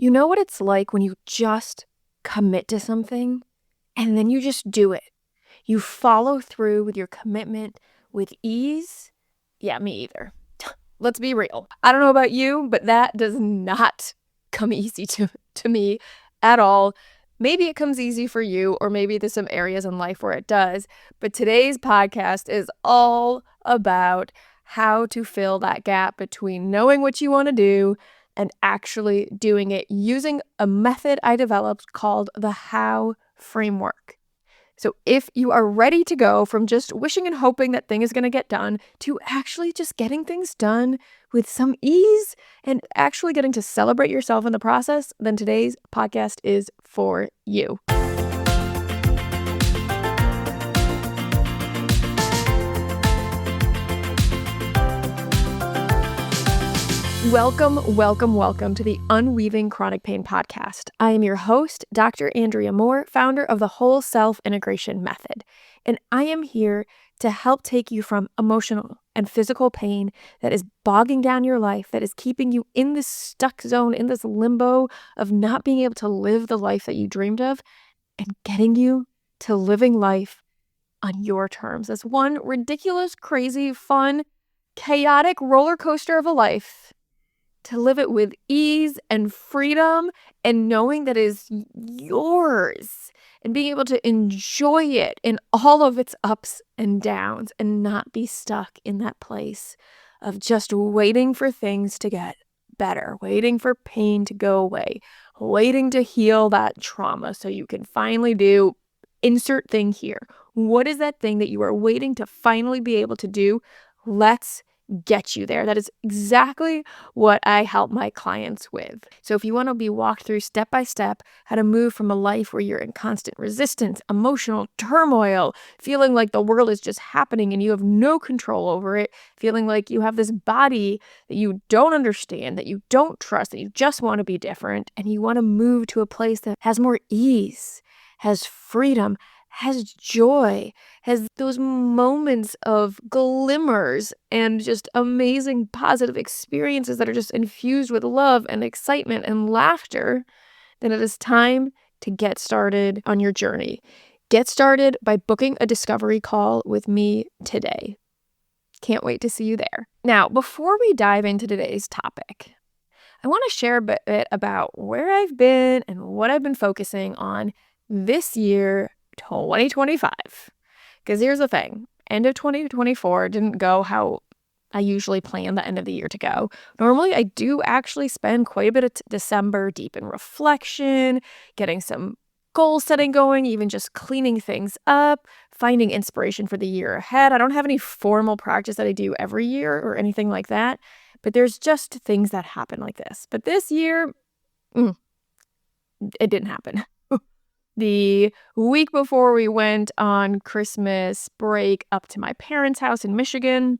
You know what it's like when you just commit to something and then you just do it. You follow through with your commitment with ease? Yeah, me either. Let's be real. I don't know about you, but that does not come easy to me at all. Maybe it comes easy for you, or maybe there's some areas in life where it does. But today's podcast is all about how to fill that gap between knowing what you want to do and actually doing it using a method I developed called the How framework. So if you are ready to go from just wishing and hoping that thing is going to get done to actually just getting things done with some ease and actually getting to celebrate yourself in the process, then today's podcast is for you. Welcome to the Unweaving Chronic Pain podcast. I am your host, Dr. Andrea Moore, founder of the Whole Self Integration Method, and I am here to help take you from emotional and physical pain that is bogging down your life, that is keeping you in this stuck zone, in this limbo of not being able to live the life that you dreamed of, and getting you to living life on your terms as one ridiculous, crazy, fun, chaotic roller coaster of a life. To live it with ease and freedom and knowing that it is yours and being able to enjoy it in all of its ups and downs and not be stuck in that place of just waiting for things to get better, waiting for pain to go away, waiting to heal that trauma so you can finally do insert thing here. What is that thing that you are waiting to finally be able to do? Let's get you there. That is exactly what I help my clients with. So if you want to be walked through step by step how to move from a life where you're in constant resistance, emotional turmoil, feeling like the world is just happening and you have no control over it, feeling like you have this body that you don't understand, that you don't trust, that you just want to be different, and you want to move to a place that has more ease, has freedom, has joy, has those moments of glimmers and just amazing positive experiences that are just infused with love and excitement and laughter, then it is time to get started on your journey. Get started by booking a discovery call with me today. Can't wait to see you there. Now, before we dive into today's topic, I want to share a bit about where I've been and what I've been focusing on this year, 2025. Because here's the thing, end of 2024 didn't go how I usually plan the end of the year to go. Normally, I do actually spend quite a bit of December deep in reflection, getting some goal setting going, even just cleaning things up, finding inspiration for the year ahead. I don't have any formal practice that I do every year or anything like that, but there's just things that happen like this. But this year, it didn't happen. The week before we went on Christmas break up to my parents' house in Michigan,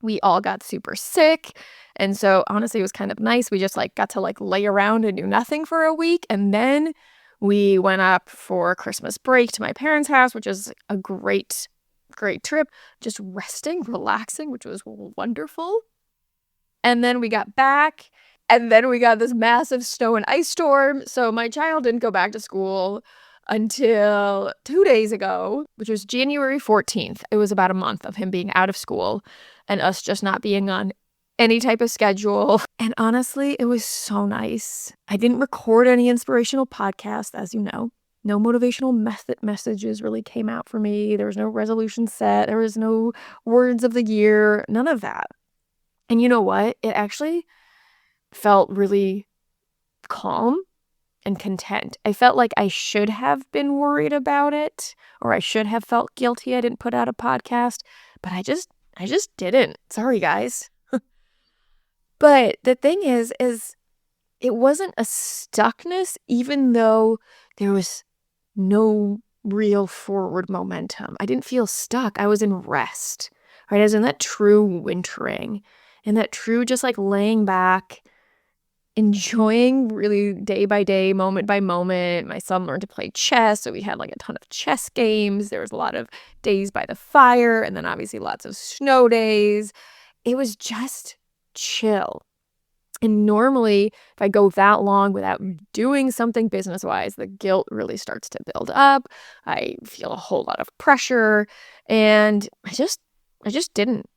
we all got super sick. And so honestly, it was kind of nice. We just got to lay around and do nothing for a week. And then we went up for Christmas break to my parents' house, which is a great trip. Just resting, relaxing, which was wonderful. And then we got back, and then we got this massive snow and ice storm. So my child didn't go back to school until 2 days ago, which was January 14th. It was about a month of him being out of school and us just not being on any type of schedule. And honestly, it was so nice. I didn't record any inspirational podcasts, as you know. No motivational messages really came out for me. There was no resolution set. There was no words of the year. None of that. And you know what? It actually felt really calm and content. I felt like I should have been worried about it, or I should have felt guilty I didn't put out a podcast, but I just didn't. Sorry, guys. But the thing is it wasn't a stuckness, even though there was no real forward momentum. I didn't feel stuck. I was in rest, right? I was in that true wintering, and that true just laying back, enjoying really day by day, moment by moment. My son learned to play chess, so we had a ton of chess games. There was a lot of days by the fire, and then obviously lots of snow days. It was just chill. And normally, if I go that long without doing something business-wise, the guilt really starts to build up. I feel a whole lot of pressure, and I just didn't.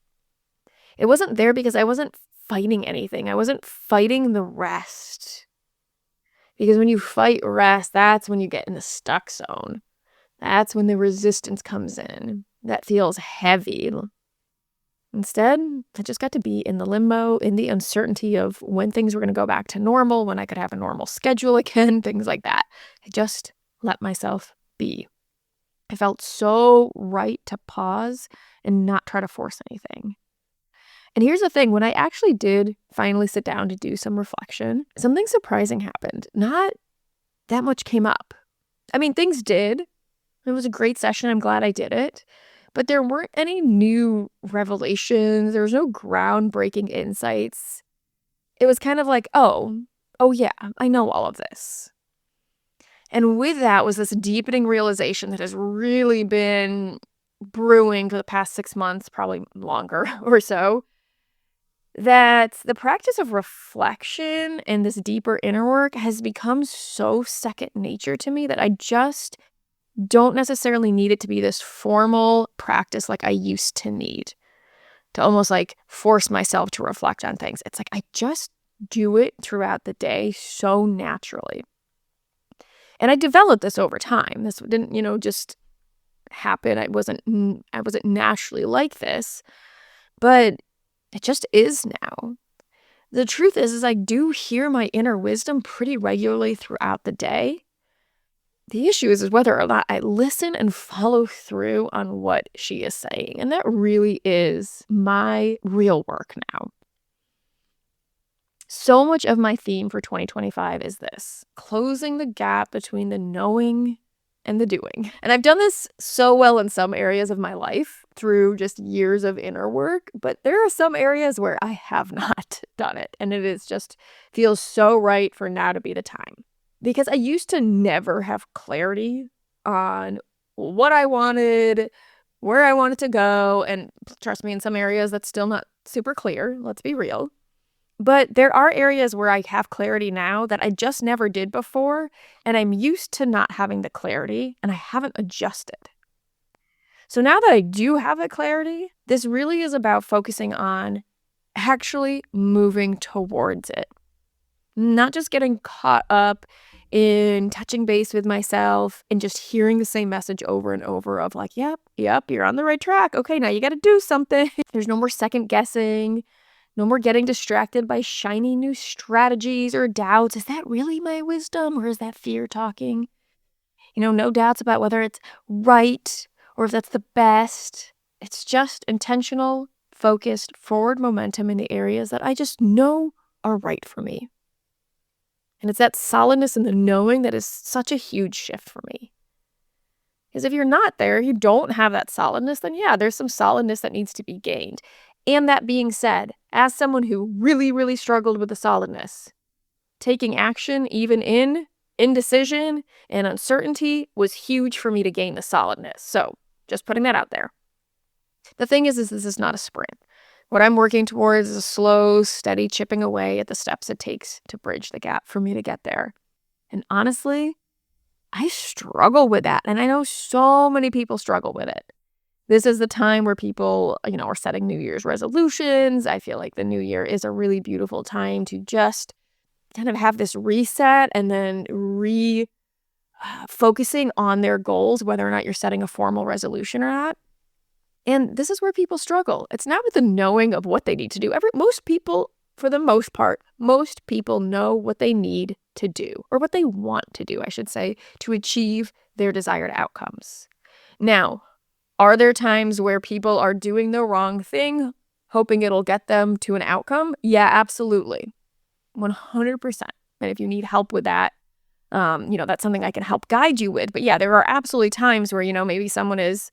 It wasn't there because I wasn't fighting anything. I wasn't fighting the rest. Because when you fight rest, that's when you get in the stuck zone. That's when the resistance comes in. That feels heavy. Instead, I just got to be in the limbo, in the uncertainty of when things were going to go back to normal, when I could have a normal schedule again, things like that. I just let myself be. I felt so right to pause and not try to force anything. And here's the thing, when I actually did finally sit down to do some reflection, something surprising happened. Not that much came up. I mean, things did. It was a great session. I'm glad I did it. But there weren't any new revelations. There was no groundbreaking insights. It was kind of like, oh yeah, I know all of this. And with that was this deepening realization that has really been brewing for the past 6 months, probably longer or so, that the practice of reflection and this deeper inner work has become so second nature to me that I just don't necessarily need it to be this formal practice like I used to need to almost like force myself to reflect on things. It's like I just do it throughout the day so naturally. And I developed this over time. This didn't, just happen. I wasn't naturally like this, but it just is now. The truth is I do hear my inner wisdom pretty regularly throughout the day. The issue is whether or not I listen and follow through on what she is saying. And that really is my real work now. So much of my theme for 2025 is this: closing the gap between the knowing and the doing. And I've done this so well in some areas of my life through just years of inner work, but there are some areas where I have not done it. And it is just feels so right for now to be the time. Because I used to never have clarity on what I wanted, where I wanted to go. And trust me, in some areas that's still not super clear. Let's be real. But there are areas where I have clarity now that I just never did before. And I'm used to not having the clarity and I haven't adjusted. So now that I do have the clarity, this really is about focusing on actually moving towards it. Not just getting caught up in touching base with myself and just hearing the same message over and over of like, yep, you're on the right track. Okay, now you got to do something. There's no more second guessing, no more getting distracted by shiny new strategies or doubts. Is that really my wisdom or is that fear talking? No doubts about whether it's right or if that's the best. It's just intentional, focused, forward momentum in the areas that I just know are right for me. And it's that solidness in the knowing that is such a huge shift for me. Because if you're not there, you don't have that solidness, then yeah, there's some solidness that needs to be gained. And that being said, as someone who really, really struggled with the solidness, taking action even in indecision and uncertainty was huge for me to gain the solidness. So just putting that out there. The thing is this is not a sprint. What I'm working towards is a slow, steady chipping away at the steps it takes to bridge the gap for me to get there. And honestly, I struggle with that. And I know so many people struggle with it. This is the time where people, are setting New Year's resolutions. I feel like the new year is a really beautiful time to just kind of have this reset and then focusing on their goals, whether or not you're setting a formal resolution or not. And this is where people struggle. It's not with the knowing of what they need to do. Most people, for the most part, most people know what they need to do, or what they want to do, I should say, to achieve their desired outcomes. Now, are there times where people are doing the wrong thing, hoping it'll get them to an outcome? Yeah, absolutely. 100%. And if you need help with that, that's something I can help guide you with. But yeah, there are absolutely times where, maybe someone is,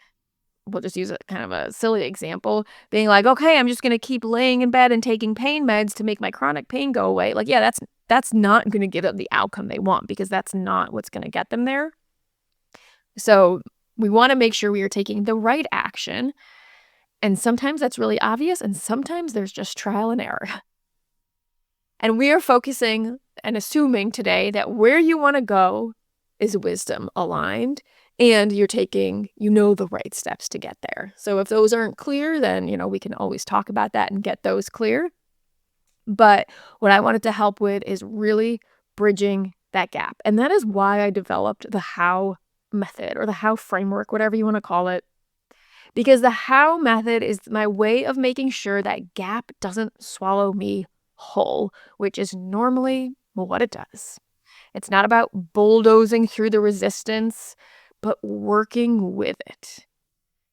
we'll just use a kind of a silly example, being like, okay, I'm just going to keep laying in bed and taking pain meds to make my chronic pain go away. Like, yeah, that's not going to give them the outcome they want, because that's not what's going to get them there. So we want to make sure we are taking the right action. And sometimes that's really obvious, and sometimes there's just trial and error. And we are focusing and assuming today that where you want to go is wisdom aligned and you're taking, the right steps to get there. So if those aren't clear, then, we can always talk about that and get those clear. But what I wanted to help with is really bridging that gap. And that is why I developed the how method or the how framework, whatever you want to call it. Because the how method is my way of making sure that gap doesn't swallow me whole, which is normally what it does. It's not about bulldozing through the resistance, but working with it.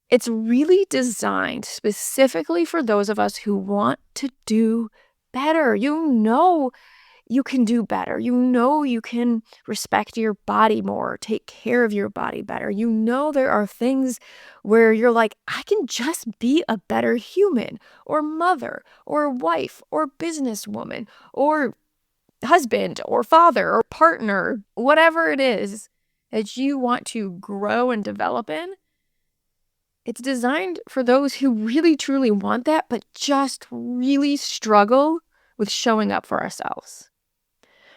It's really designed specifically for those of us who want to do better. You can do better. You can respect your body more, take care of your body better. There are things where you're like, I can just be a better human or mother or wife or businesswoman or husband or father or partner, whatever it is that you want to grow and develop in. It's designed for those who really truly want that, but just really struggle with showing up for ourselves.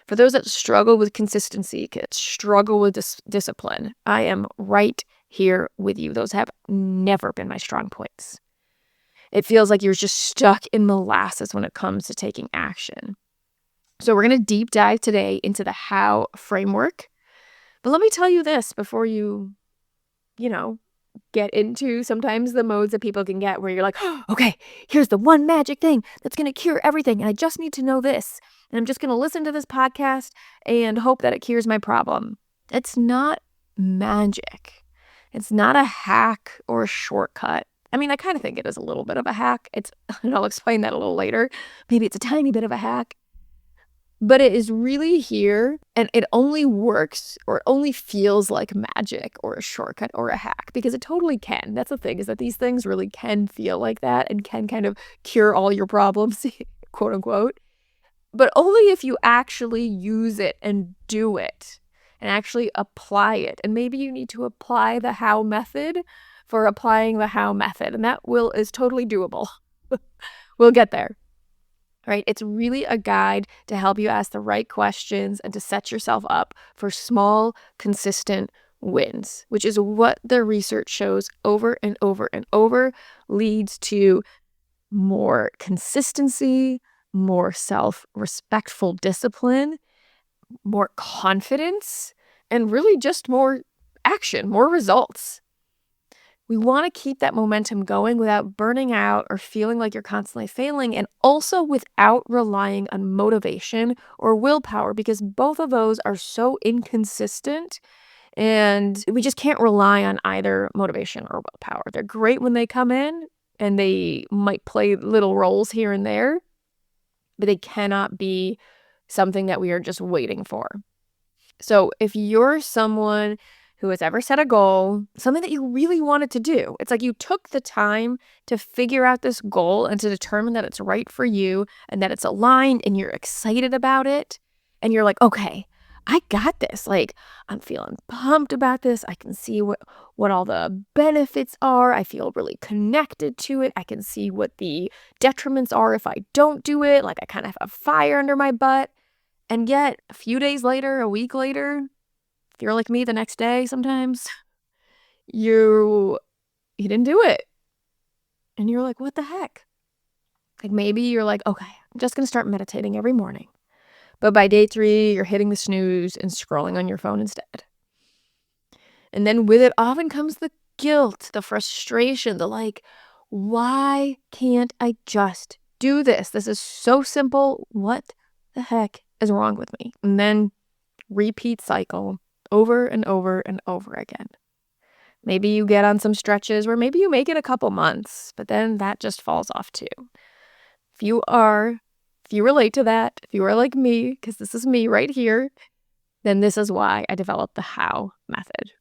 For those that struggle with consistency, struggle with discipline, I am right here with you. Those have never been my strong points. It feels like you're just stuck in molasses when it comes to taking action. So we're going to deep dive today into the how framework. But let me tell you this before you get into sometimes the modes that people can get where you're like, oh, okay, here's the one magic thing that's going to cure everything. And I just need to know this. And I'm just going to listen to this podcast and hope that it cures my problem. It's not magic. It's not a hack or a shortcut. I mean, I kind of think it is a little bit of a hack. And I'll explain that a little later. Maybe it's a tiny bit of a hack. But it is really here, and it only works or it only feels like magic or a shortcut or a hack, because it totally can. That's the thing, is that these things really can feel like that and can kind of cure all your problems, quote unquote. But only if you actually use it and do it and actually apply it. And maybe you need to apply the how method for applying the how method, and that is totally doable. We'll get there. Right? It's really a guide to help you ask the right questions and to set yourself up for small, consistent wins, which is what the research shows over and over and over leads to more consistency, more self-respectful discipline, more confidence, and really just more action, more results. We want to keep that momentum going without burning out or feeling like you're constantly failing, and also without relying on motivation or willpower, because both of those are so inconsistent and we just can't rely on either motivation or willpower. They're great when they come in and they might play little roles here and there, but they cannot be something that we are just waiting for. So if you're someone who has ever set a goal, something that you really wanted to do, it's like you took the time to figure out this goal and to determine that it's right for you and that it's aligned and you're excited about it. And you're like, okay, I got this. Like, I'm feeling pumped about this. I can see what all the benefits are. I feel really connected to it. I can see what the detriments are if I don't do it. Like, I kind of have a fire under my butt. And yet, a few days later, a week later, if you're like me the next day sometimes, you didn't do it. And you're like, what the heck? Like, maybe you're like, okay, I'm just going to start meditating every morning. But by day 3, you're hitting the snooze and scrolling on your phone instead. And then with it often comes the guilt, the frustration, the like, why can't I just do this? This is so simple. What the heck is wrong with me? And then repeat cycle over and over and over again. Maybe you get on some stretches where maybe you make it a couple months, but then that just falls off too. If you relate to that, if you are like me, because this is me right here, then this is why I developed the how method.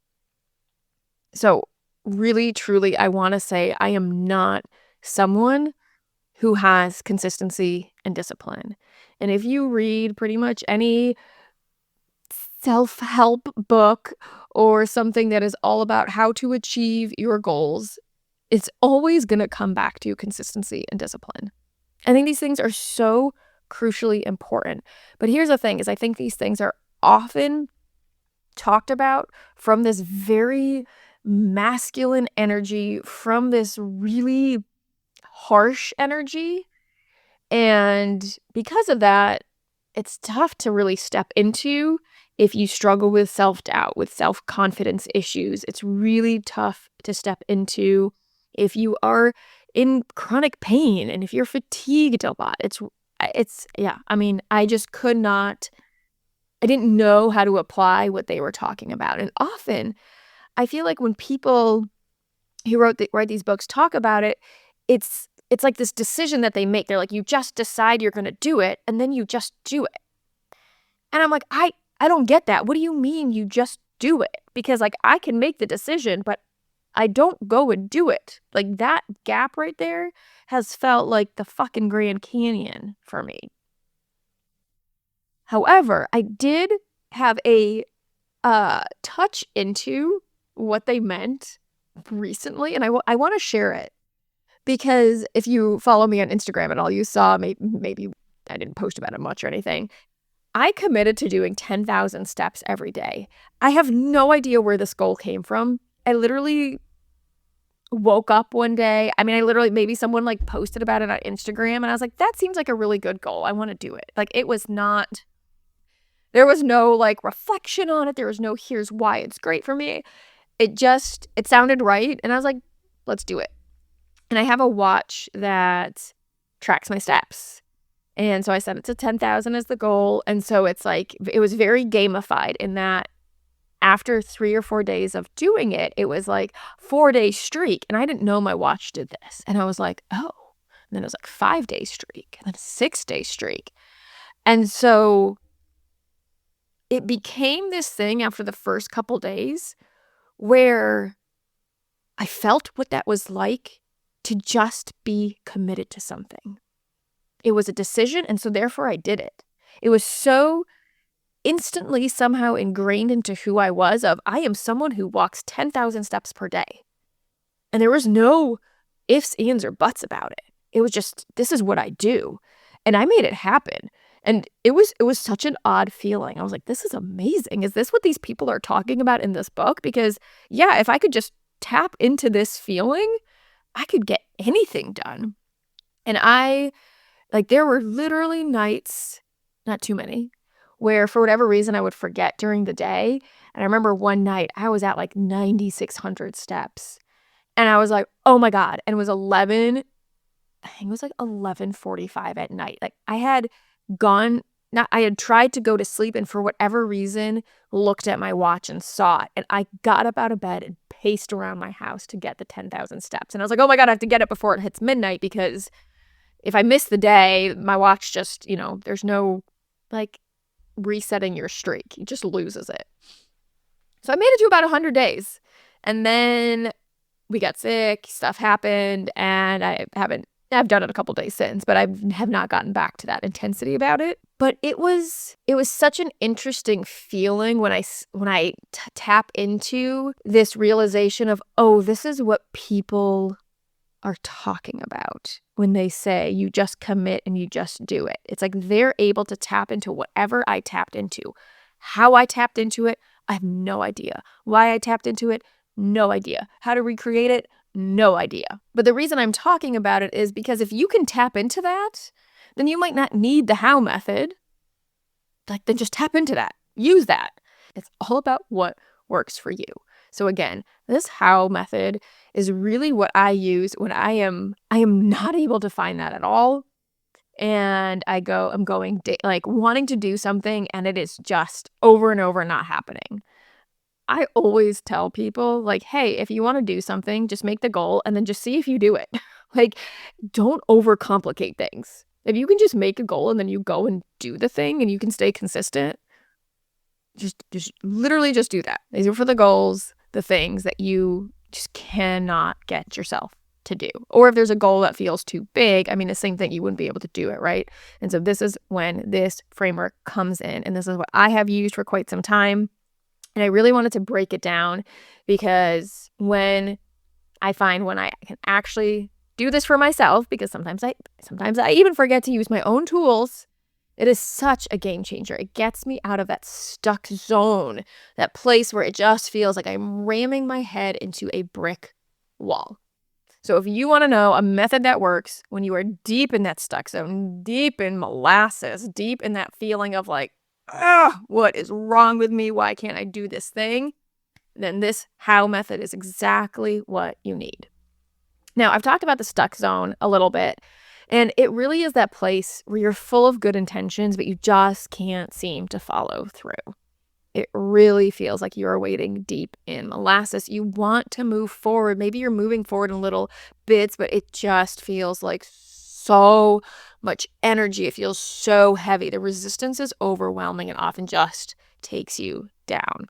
So really, truly, I want to say I am not someone who has consistency and discipline. And if you read pretty much any self-help book or something that is all about how to achieve your goals, it's always going to come back to consistency and discipline. I think these things are so crucially important. But here's the thing is I think these things are often talked about from this very masculine energy, from this really harsh energy. And because of that, it's tough to really step into if you struggle with self-doubt, with self-confidence issues. It's really tough to step into if you are in chronic pain and if you're fatigued a lot. Yeah, I mean, I just could not, I didn't know how to apply what they were talking about. And often I feel like when people who write these books talk about it, it's like this decision that they make. They're like, you just decide you're going to do it, and then you just do it. And I'm like, I don't get that. What do you mean you just do it? Because like I can make the decision, but I don't go and do it. Like that gap right there has felt like the fucking Grand Canyon for me. However, I did have a touch into what they meant recently, and I want to share it. Because if you follow me on Instagram at all, you saw maybe I didn't post about it much or anything. I committed to doing 10,000 steps every day. I have no idea where this goal came from. I literally woke up one day. I mean, maybe someone like posted about it on Instagram and I was like, that seems like a really good goal. I want to do it. Like there was no like reflection on it. There was no, here's why it's great for me. It sounded right. And I was like, let's do it. And I have a watch that tracks my steps. And so I set it to 10,000 as the goal. And so it's like, it was very gamified in that after 3 or 4 days of doing it, it was like 4-day streak. And I didn't know my watch did this. And I was like, oh. And then it was like 5-day streak and then a 6-day streak. And so it became this thing after the first couple days where I felt what that was like to just be committed to something. It was a decision, and so therefore I did it. It was so instantly somehow ingrained into who I was of I am someone who walks 10,000 steps per day. And there was no ifs, ands, or buts about it. It was just, this is what I do. And I made it happen. And it was such an odd feeling. I was like, this is amazing. Is this what these people are talking about in this book? Because yeah, if I could just tap into this feeling, I could get anything done. And there were literally nights, not too many, where for whatever reason I would forget during the day. And I remember one night I was at like 9,600 steps. And I was like, oh my God. And it was 11:45 at night. Like I had tried to go to sleep and for whatever reason looked at my watch and saw it. And I got up out of bed and paced around my house to get the 10,000 steps. And I was like, oh my God, I have to get it before it hits midnight because if I miss the day, my watch just, there's no like resetting your streak. It just loses it. So I made it to about 100 days. And then we got sick, stuff happened, and I've done it a couple days since, but I have not gotten back to that intensity about it. But it was such an interesting feeling when I tap into this realization of, oh, this is what people are talking about when they say you just commit and you just do it. It's like they're able to tap into whatever I tapped into. How I tapped into it, I have no idea. Why I tapped into it, no idea. How to recreate it, no idea. But the reason I'm talking about it is because if you can tap into that, then you might not need the how method. Then just tap into that. Use that. It's all about what works for you. So again, this how method is really what I use when I am not able to find that at all. And I'm going wanting to do something and it is just over and over not happening. I always tell people like, hey, if you want to do something, just make the goal and then just see if you do it. Like, don't overcomplicate things. If you can just make a goal and then you go and do the thing and you can stay consistent, just literally just do that. These are for the goals, the things that you just cannot get yourself to do. Or if there's a goal that feels too big, I mean, the same thing, you wouldn't be able to do it, right? And so this is when this framework comes in. And this is what I have used for quite some time. And I really wanted to break it down because when I can actually do this for myself, because sometimes I even forget to use my own tools, It is such a game changer. It gets me out of that stuck zone, that place where it just feels like I'm ramming my head into a brick wall. So if you want to know a method that works when you are deep in that stuck zone, deep in molasses, deep in that feeling of like, what is wrong with me? Why can't I do this thing? Then this how method is exactly what you need. Now, I've talked about the stuck zone a little bit, and it really is that place where you're full of good intentions, but you just can't seem to follow through. It really feels like you are wading deep in molasses. You want to move forward. Maybe you're moving forward in little bits, but it just feels like so much energy. It feels so heavy. The resistance is overwhelming and often just takes you down.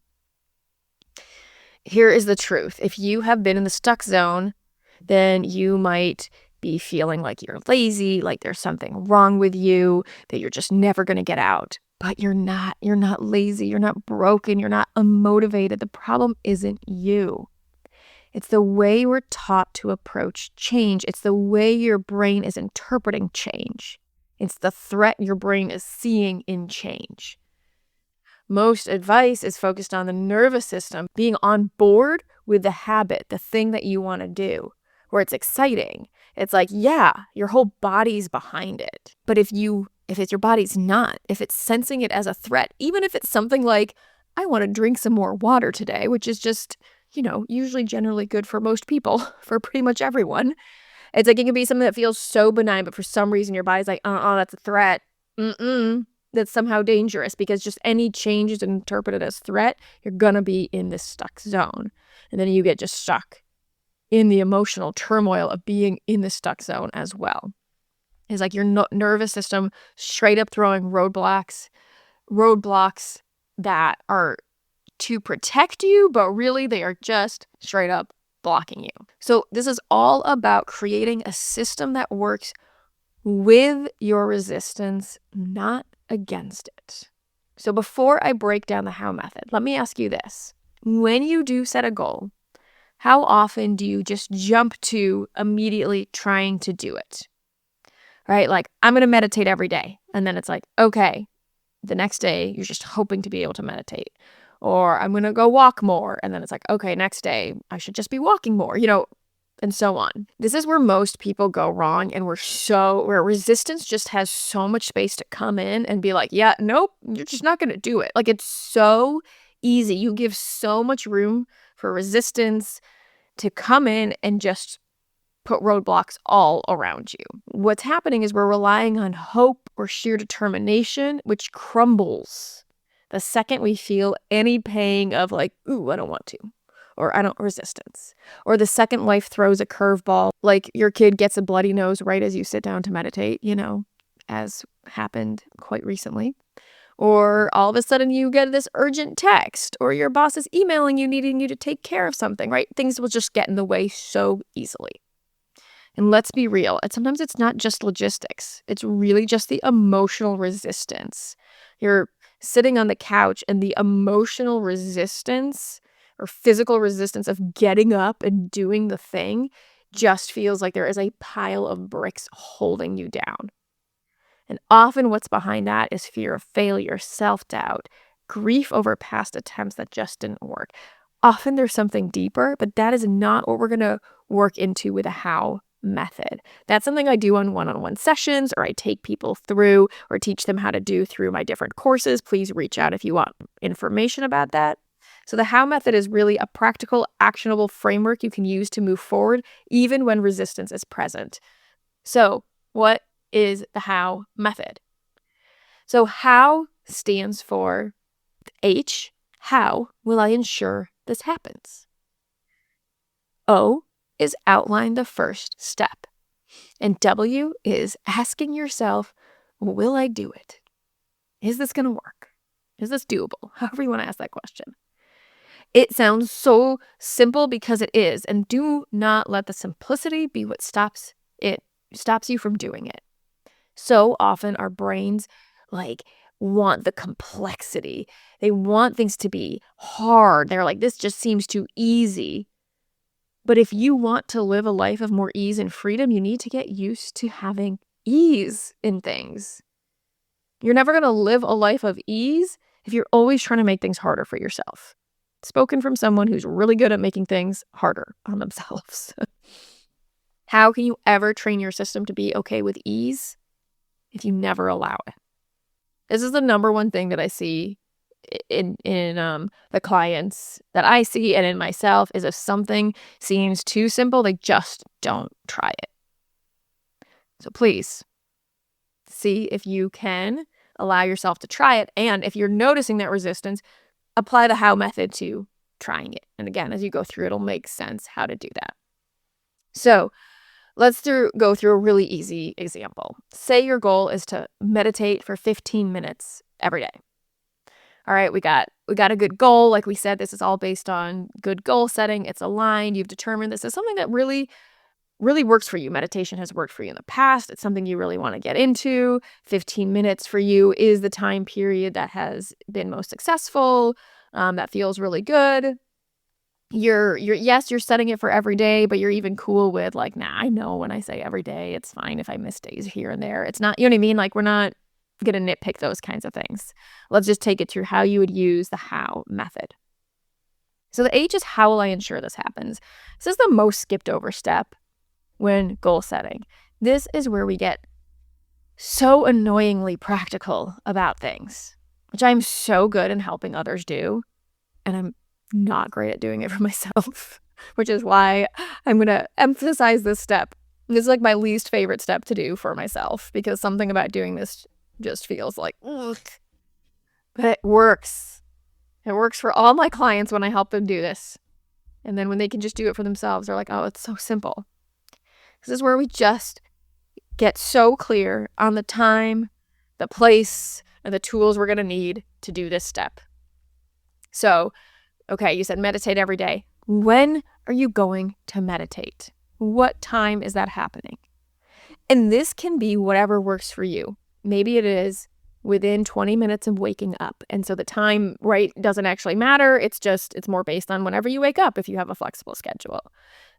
Here is the truth. If you have been in the stuck zone, then you might be feeling like you're lazy, like there's something wrong with you, that you're just never going to get out. But you're not. You're not lazy. You're not broken. You're not unmotivated. The problem isn't you. It's the way we're taught to approach change. It's the way your brain is interpreting change. It's the threat your brain is seeing in change. Most advice is focused on the nervous system being on board with the habit, the thing that you want to do, where it's exciting. It's like, yeah, your whole body's behind it. But if it's your body's not, if it's sensing it as a threat, even if it's something like, I want to drink some more water today, which is just, usually generally good for most people, for pretty much everyone. It's like it can be something that feels so benign, but for some reason your body's like, that's a threat. That's somehow dangerous, because just any change is interpreted as threat. You're going to be in this stuck zone. And then you get just stuck in the emotional turmoil of being in the stuck zone as well. It's like your nervous system straight up throwing roadblocks that are to protect you, but really they are just straight up blocking you. So this is all about creating a system that works with your resistance, not against it. So before I break down the how method, let me ask you this. When you do set a goal, how often do you just jump to immediately trying to do it? Right? Like, I'm going to meditate every day. And then it's like, okay, the next day you're just hoping to be able to meditate. Or I'm going to go walk more. And then it's like, okay, next day I should just be walking more, and so on. This is where most people go wrong, and where resistance just has so much space to come in and be like, yeah, nope, you're just not going to do it. Like, it's so easy. You give so much room for resistance to come in and just put roadblocks all around you. What's happening is we're relying on hope or sheer determination, which crumbles the second we feel any pang of like, ooh, I don't want to. Or I don't resistance. Or the second life throws a curveball, like your kid gets a bloody nose right as you sit down to meditate, as happened quite recently. Or all of a sudden you get this urgent text, or your boss is emailing you, needing you to take care of something, right? Things will just get in the way so easily. And let's be real, sometimes it's not just logistics. It's really just the emotional resistance. You're sitting on the couch and the emotional resistance or physical resistance of getting up and doing the thing just feels like there is a pile of bricks holding you down. And often what's behind that is fear of failure, self-doubt, grief over past attempts that just didn't work. Often there's something deeper, but that is not what we're going to work into with a how method. That's something I do on one-on-one sessions, or I take people through or teach them how to do through my different courses. Please reach out if you want information about that. So the how method is really a practical, actionable framework you can use to move forward even when resistance is present. So what is the how method? So how stands for H, how will I ensure this happens? O is outline the first step. And W is asking yourself, will I do it? Is this going to work? Is this doable? However you want to ask that question. It sounds so simple because it is, and do not let the simplicity be what stops you from doing it. So often our brains want the complexity. They want things to be hard. They're like, this just seems too easy. But if you want to live a life of more ease and freedom, you need to get used to having ease in things. You're never going to live a life of ease if you're always trying to make things harder for yourself. Spoken from someone who's really good at making things harder on themselves. How can you ever train your system to be okay with ease if you never allow it? This is the number one thing that I see in the clients that I see and in myself is if something seems too simple, they just don't try it. So please see if you can allow yourself to try it. And if you're noticing that resistance, apply the how method to trying it. And again, as you go through, it'll make sense how to do that. So let's go through a really easy example. Say your goal is to meditate for 15 minutes every day. All right, we got a good goal. Like we said, this is all based on good goal setting. It's aligned. You've determined this is something that really, really works for you. Meditation has worked for you in the past. It's something you really want to get into. 15 minutes for you is the time period that has been most successful. That feels really good. You're setting it for every day, but you're even cool with like, nah, I know when I say every day, it's fine if I miss days here and there. It's not, you know what I mean? Like we're not going to nitpick those kinds of things. Let's just take it through how you would use the how method. So the H is how will I ensure this happens? This is the most skipped over step when goal setting. This is where we get so annoyingly practical about things, which I'm so good in helping others do. And I'm not great at doing it for myself, which is why I'm going to emphasize this step. This is like my least favorite step to do for myself because something about doing this just feels like, ugh. But it works. It works for all my clients when I help them do this. And then when they can just do it for themselves, they're like, oh, it's so simple. This is where we just get so clear on the time, the place, and the tools we're going to need to do this step. So, okay, you said meditate every day. When are you going to meditate? What time is that happening? And this can be whatever works for you. Maybe it is within 20 minutes of waking up. And so the time, right, doesn't actually matter. It's more based on whenever you wake up if you have a flexible schedule.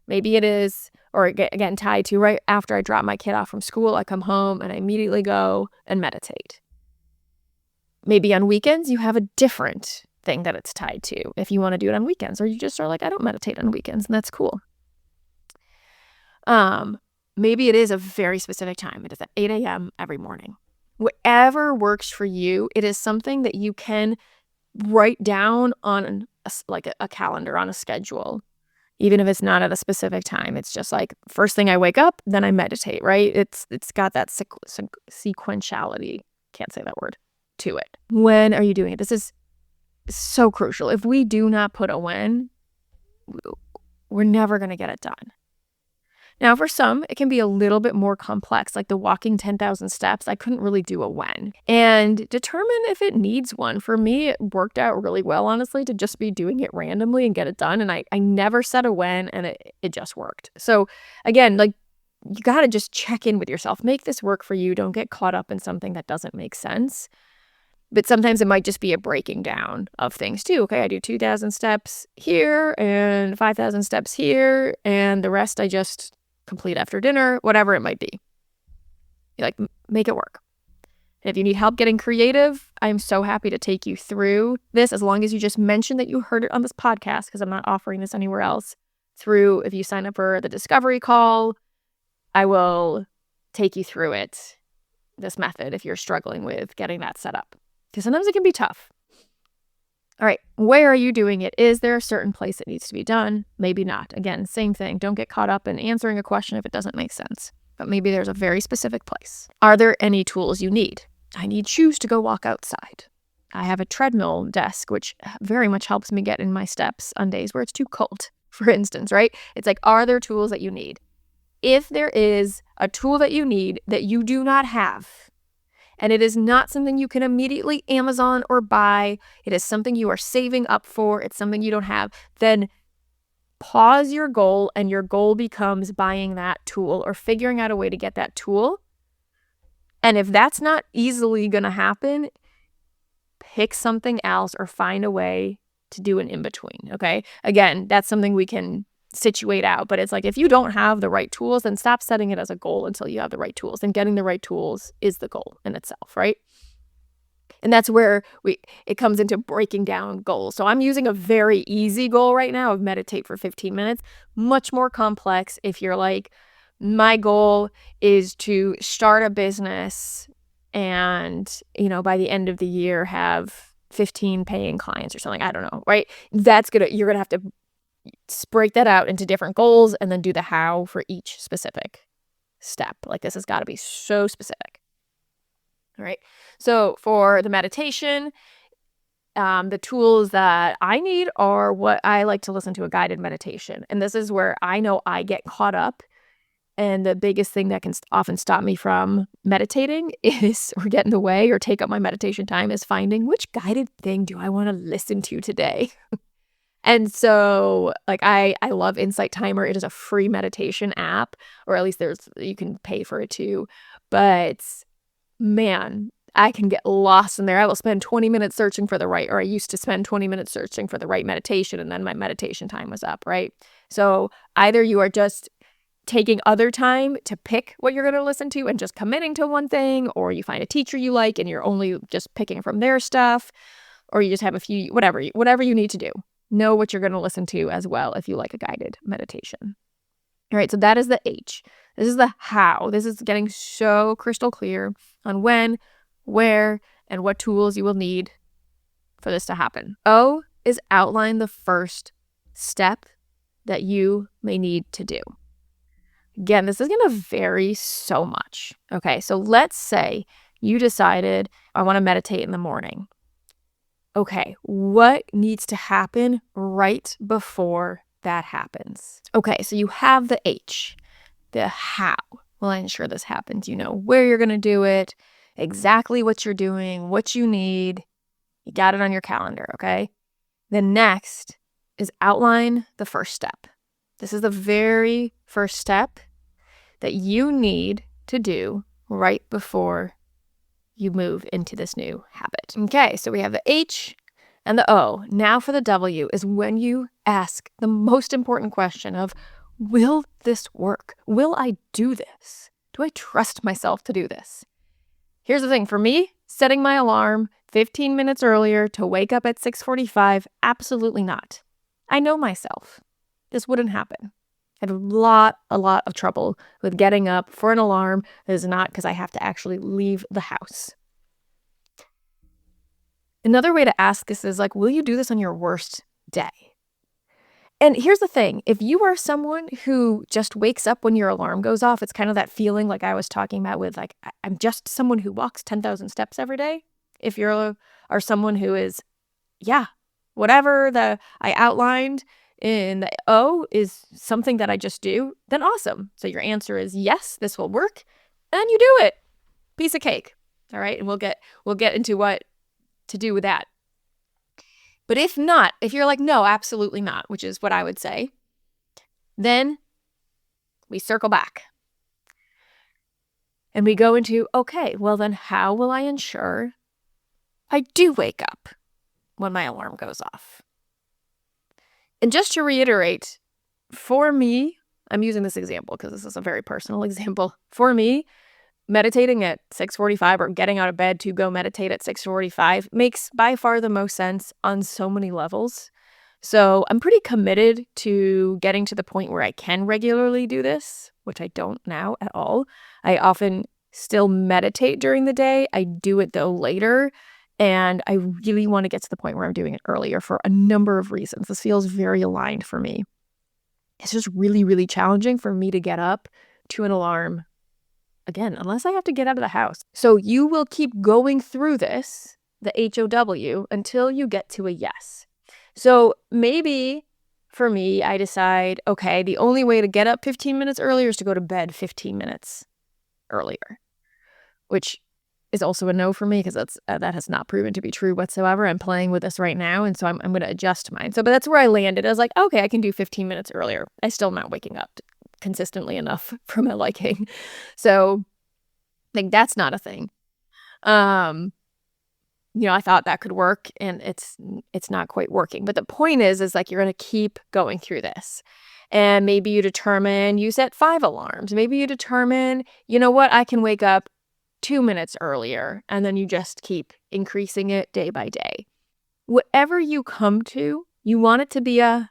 Maybe it is, or again, tied to right after I drop my kid off from school, I come home and I immediately go and meditate. Maybe on weekends, you have a different thing that it's tied to if you want to do it on weekends, or you just are like, I don't meditate on weekends, and that's cool. Maybe it is a very specific time. It is at 8 a.m. every morning. Whatever works for you, it is something that you can write down on a calendar, on a schedule, even if it's not at a specific time. It's just like first thing I wake up, then I meditate, right? It's got that sequentiality, can't say that word, to it. When are you doing it? This is so crucial. If we do not put a when, we're never going to get it done. Now, for some, it can be a little bit more complex, like the walking 10,000 steps. I couldn't really do a when. And determine if it needs one. For me, it worked out really well, honestly, to just be doing it randomly and get it done. And I never set a when, and it just worked. So again, like you got to just check in with yourself. Make this work for you. Don't get caught up in something that doesn't make sense. But sometimes it might just be a breaking down of things too. Okay, I do 2,000 steps here and 5,000 steps here, and the rest I just complete after dinner, whatever it might be. You like make it work. And if you need help getting creative, I'm so happy to take you through this, as long as you just mention that you heard it on this podcast, because I'm not offering this anywhere else. If you sign up for the discovery call, I will take you through it, this method, if you're struggling with getting that set up. Because sometimes it can be tough. All right, where are you doing it? Is there a certain place that needs to be done? Maybe not. Again, same thing. Don't get caught up in answering a question if it doesn't make sense. But maybe there's a very specific place. Are there any tools you need? I need shoes to go walk outside. I have a treadmill desk, which very much helps me get in my steps on days where it's too cold, for instance, right? It's like, are there tools that you need? If there is a tool that you need that you do not have, and it is not something you can immediately Amazon or buy, it is something you are saving up for, it's something you don't have, then pause your goal, and your goal becomes buying that tool or figuring out a way to get that tool. And if that's not easily going to happen, pick something else or find a way to do an in-between, okay? Again, that's something we can situate out, but it's like, if you don't have the right tools, then stop setting it as a goal until you have the right tools. And getting the right tools is the goal in itself, right? And that's where it comes into breaking down goals. So I'm using a very easy goal right now of meditate for 15 minutes. Much more complex if you're like, my goal is to start a business and, by the end of the year have 15 paying clients or something. I don't know, right? You're going to have to break that out into different goals and then do the how for each specific step. Like, this has got to be so specific. All right. So for the meditation, the tools that I need are what I like to listen to a guided meditation. And this is where I know I get caught up. And the biggest thing that can often stop me from meditating or get in the way or take up my meditation time is finding which guided thing do I want to listen to today. And so like I love Insight Timer. It is a free meditation app, or at least you can pay for it too. But man, I can get lost in there. I will spend 20 minutes searching for I used to spend 20 minutes searching for the right meditation, and then my meditation time was up, right? So either you are just taking other time to pick what you're going to listen to and just committing to one thing, or you find a teacher you like and you're only just picking from their stuff, or you just have a few, whatever you need to do. Know what you're going to listen to as well if you like a guided meditation. All right, so that is the H. This is the how. This is getting so crystal clear on when, where, and what tools you will need for this to happen. O is outline the first step that you may need to do. Again, this is going to vary so much. Okay, so let's say you decided, I want to meditate in the morning. Okay, what needs to happen right before that happens? Okay, so you have the H, the how. Will I ensure this happens? You know where you're going to do it, exactly what you're doing, what you need. You got it on your calendar, okay? Then next is outline the first step. This is the very first step that you need to do right before you move into this new habit. Okay, so we have the H and the O. Now for the W is when you ask the most important question of, will this work? Will I do this? Do I trust myself to do this? Here's the thing. For me, setting my alarm 15 minutes earlier to wake up at 6:45, absolutely not. I know myself. This wouldn't happen. I have a lot of trouble with getting up for an alarm that is not because I have to actually leave the house. Another way to ask this is like, will you do this on your worst day? And here's the thing. If you are someone who just wakes up when your alarm goes off, it's kind of that feeling like I was talking about with like, I'm just someone who walks 10,000 steps every day. If you are someone who is, whatever I outlined in the O is something that I just do, then awesome. So your answer is yes, this will work, and you do it. Piece of cake. All right. And we'll get into what to do with that. But if not, if you're like, no, absolutely not, which is what I would say, then we circle back. And we go into, okay, well then how will I ensure I do wake up when my alarm goes off? And just to reiterate, for me, I'm using this example because this is a very personal example. For me, meditating at 6:45 or getting out of bed to go meditate at 6:45 makes by far the most sense on so many levels. So I'm pretty committed to getting to the point where I can regularly do this, which I don't now at all. I often still meditate during the day. I do it though later. And I really want to get to the point where I'm doing it earlier for a number of reasons. This feels very aligned for me. It's just really, really challenging for me to get up to an alarm, again, unless I have to get out of the house. So you will keep going through this, the H-O-W, until you get to a yes. So maybe for me, I decide, okay, the only way to get up 15 minutes earlier is to go to bed 15 minutes earlier, which is also a no for me because that has not proven to be true whatsoever. I'm playing with this right now, and so I'm going to adjust mine. But that's where I landed. I was like, okay, I can do 15 minutes earlier. I still am not waking up consistently enough for my liking. So I think that's not a thing. I thought that could work, and it's not quite working. But the point is like you're going to keep going through this. And maybe you set 5 alarms. Maybe you determine, you know what, I can wake up 2 minutes earlier, and then you just keep increasing it day by day. Whatever you come to, you want it to be a,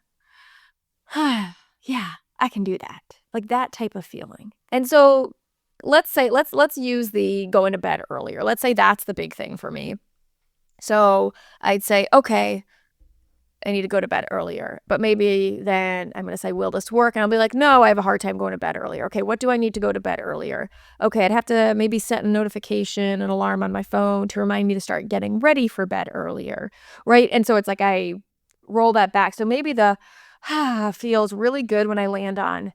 yeah, I can do that. Like that type of feeling. And so let's use the going to bed earlier. Let's say that's the big thing for me. So I'd say, okay, I need to go to bed earlier. But maybe then I'm going to say, will this work? And I'll be like, no, I have a hard time going to bed earlier. Okay, what do I need to go to bed earlier? Okay, I'd have to maybe set a notification, an alarm on my phone to remind me to start getting ready for bed earlier, right? And so it's like I roll that back. So maybe the feels really good when I land on,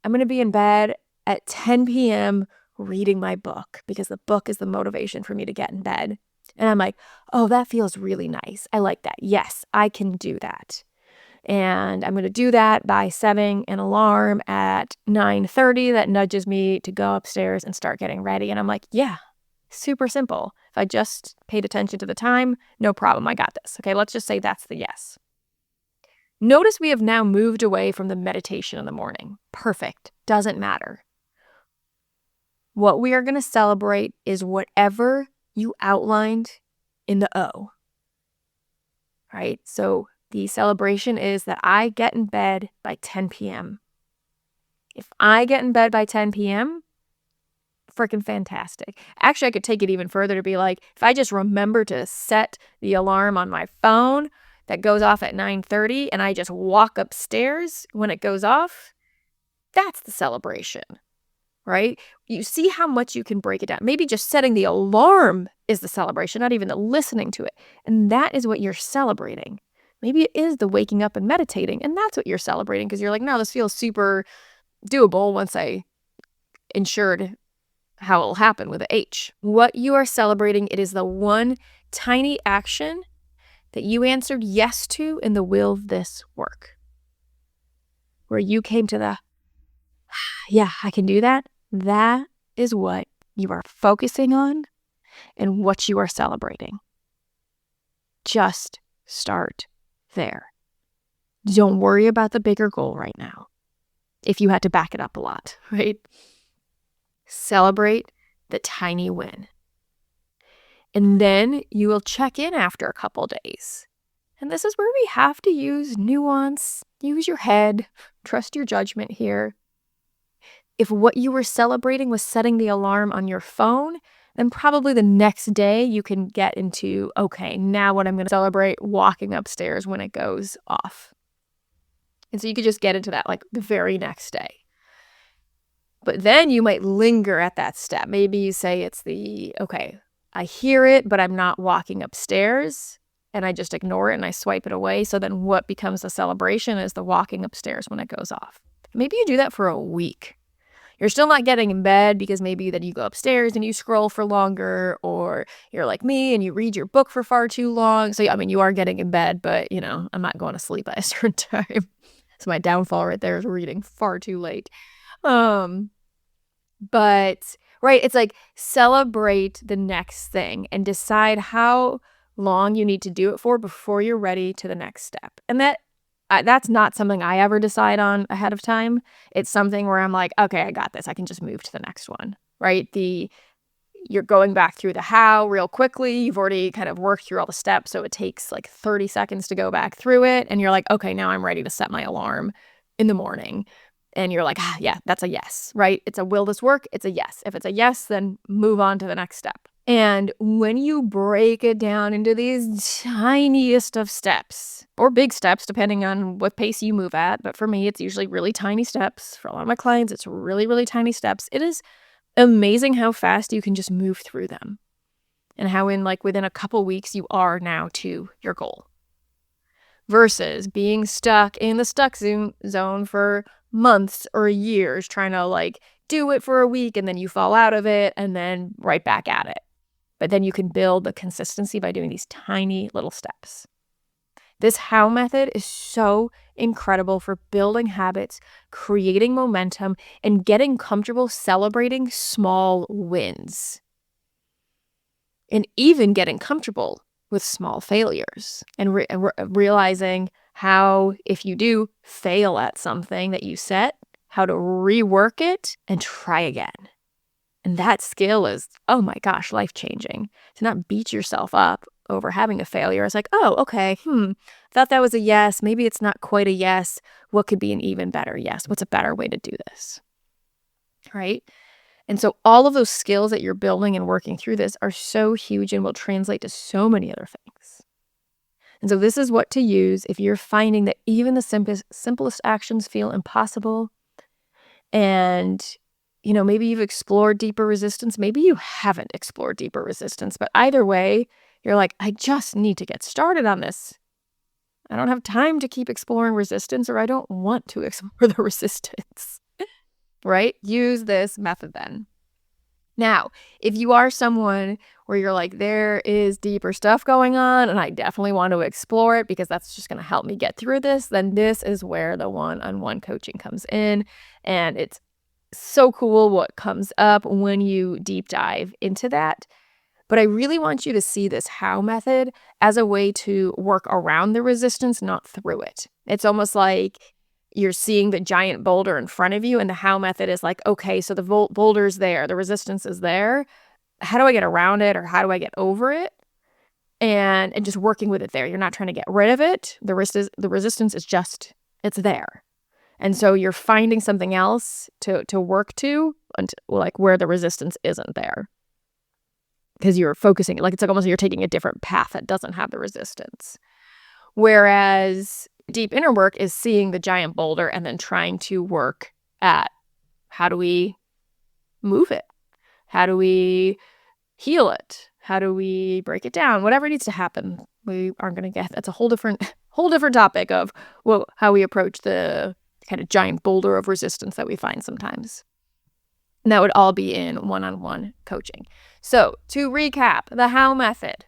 I'm going to be in bed at 10 p.m. reading my book because the book is the motivation for me to get in bed. And I'm like, oh, that feels really nice. I like that. Yes, I can do that. And I'm going to do that by setting an alarm at 9:30 that nudges me to go upstairs and start getting ready. And I'm like, yeah, super simple. If I just paid attention to the time, no problem. I got this. Okay, let's just say that's the yes. Notice we have now moved away from the meditation in the morning. Perfect. Doesn't matter. What we are going to celebrate is whatever you outlined in the O, right? So the celebration is that I get in bed by 10 p.m. If I get in bed by 10 p.m., freaking fantastic. Actually, I could take it even further to be like, if I just remember to set the alarm on my phone that goes off at 9:30 and I just walk upstairs when it goes off, that's the celebration. Right? You see how much you can break it down. Maybe just setting the alarm is the celebration, not even the listening to it. And that is what you're celebrating. Maybe it is the waking up and meditating, and that's what you're celebrating because you're like, no, this feels super doable once I ensured how it'll happen with a H. What you are celebrating, it is the one tiny action that you answered yes to in the will this work. Where you came to the, yeah, I can do that. That is what you are focusing on and what you are celebrating. Just start there. Don't worry about the bigger goal right now. If you had to back it up a lot, right? Celebrate the tiny win. And then you will check in after a couple days. And this is where we have to use nuance, use your head, trust your judgment here. If what you were celebrating was setting the alarm on your phone, then probably the next day you can get into, okay, now what I'm going to celebrate walking upstairs when it goes off. And so you could just get into that like the very next day. But then you might linger at that step. Maybe you say it's the, okay, I hear it, but I'm not walking upstairs and I just ignore it and I swipe it away. So then what becomes the celebration is the walking upstairs when it goes off. Maybe you do that for a week. You're still not getting in bed because maybe then you go upstairs and you scroll for longer, or you're like me and you read your book for far too long. So, I mean, you are getting in bed, but, I'm not going to sleep at a certain time. So my downfall right there is reading far too late. But, right, it's like celebrate the next thing and decide how long you need to do it for before you're ready to the next step. And that's not something I ever decide on ahead of time. It's something where I'm like, okay, I got this. I can just move to the next one, right? You're going back through the how real quickly. You've already kind of worked through all the steps. So it takes like 30 seconds to go back through it. And you're like, okay, now I'm ready to set my alarm in the morning. And you're like, yeah, that's a yes, right? It's a will this work? It's a yes. If it's a yes, then move on to the next step. And when you break it down into these tiniest of steps, or big steps, depending on what pace you move at, but for me, it's usually really tiny steps. For a lot of my clients, it's really, really tiny steps. It is amazing how fast you can just move through them and how within a couple weeks, you are now to your goal. Versus being stuck in the stuck zone for months or years, trying to do it for a week and then you fall out of it and then right back at it. But then you can build the consistency by doing these tiny little steps. This how method is so incredible for building habits, creating momentum, and getting comfortable celebrating small wins. And even getting comfortable with small failures and realizing how, if you do fail at something that you set, how to rework it and try again. And that skill is, oh my gosh, life-changing. To not beat yourself up over having a failure. It's like, oh, okay, thought that was a yes. Maybe it's not quite a yes. What could be an even better yes? What's a better way to do this? Right? And so all of those skills that you're building and working through this are so huge and will translate to so many other things. And so this is what to use if you're finding that even the simplest actions feel impossible. And, maybe you've explored deeper resistance. Maybe you haven't explored deeper resistance. But either way, you're like, I just need to get started on this. I don't have time to keep exploring resistance, or I don't want to explore the resistance. Right? Use this method then. Now, if you are someone where you're like, there is deeper stuff going on and I definitely want to explore it because that's just going to help me get through this, then this is where the one-on-one coaching comes in. And it's so cool what comes up when you deep dive into that. But I really want you to see this how method as a way to work around the resistance, not through it. It's almost like you're seeing the giant boulder in front of you, and the how method is like, okay, so the boulder's there, the resistance is there. How do I get around it, or how do I get over it? And just working with it there. You're not trying to get rid of it. The resistance is just, it's there. And so you're finding something else to work to, like where the resistance isn't there. Because you're focusing, like it's like almost you're taking a different path that doesn't have the resistance. Whereas deep inner work is seeing the giant boulder and then trying to work at how do we move it? How do we heal it? How do we break it down? Whatever needs to happen. We aren't going to get, that's a whole different topic of how we approach the kind of giant boulder of resistance that we find sometimes. And that would all be in one-on-one coaching. So to recap, the how method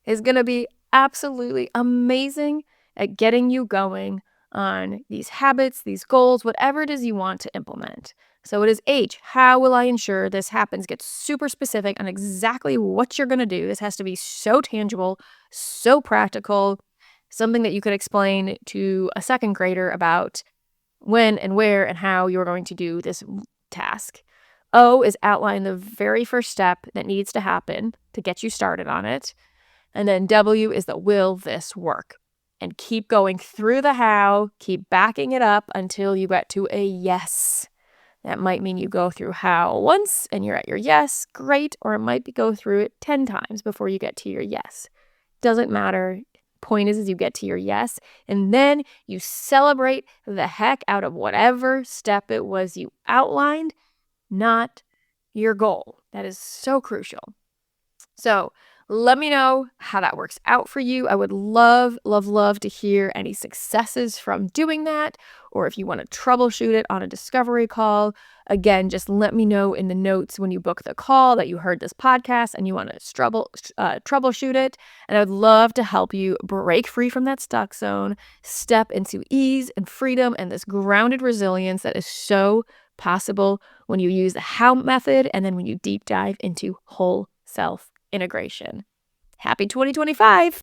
is going to be absolutely amazing at getting you going on these habits, these goals, whatever it is you want to implement. So it is H, how will I ensure this happens? Get super specific on exactly what you're going to do. This has to be so tangible, so practical, something that you could explain to a second grader about when and where and how you're going to do this task. O is outline the very first step that needs to happen to get you started on it. And then W is the will this work? And keep going through the how, keep backing it up until you get to a yes. That might mean you go through how once and you're at your yes, great, or it might be go through it 10 times before you get to your yes. Doesn't matter. Point is you get to your yes, and then you celebrate the heck out of whatever step it was you outlined, not your goal. That is so crucial. So let me know how that works out for you. I would love, love, love to hear any successes from doing that, or if you want to troubleshoot it on a discovery call. Again, just let me know in the notes when you book the call that you heard this podcast and you want to troubleshoot it. And I would love to help you break free from that stuck zone, step into ease and freedom and this grounded resilience that is so possible when you use the how method and then when you deep dive into whole self integration. Happy 2025.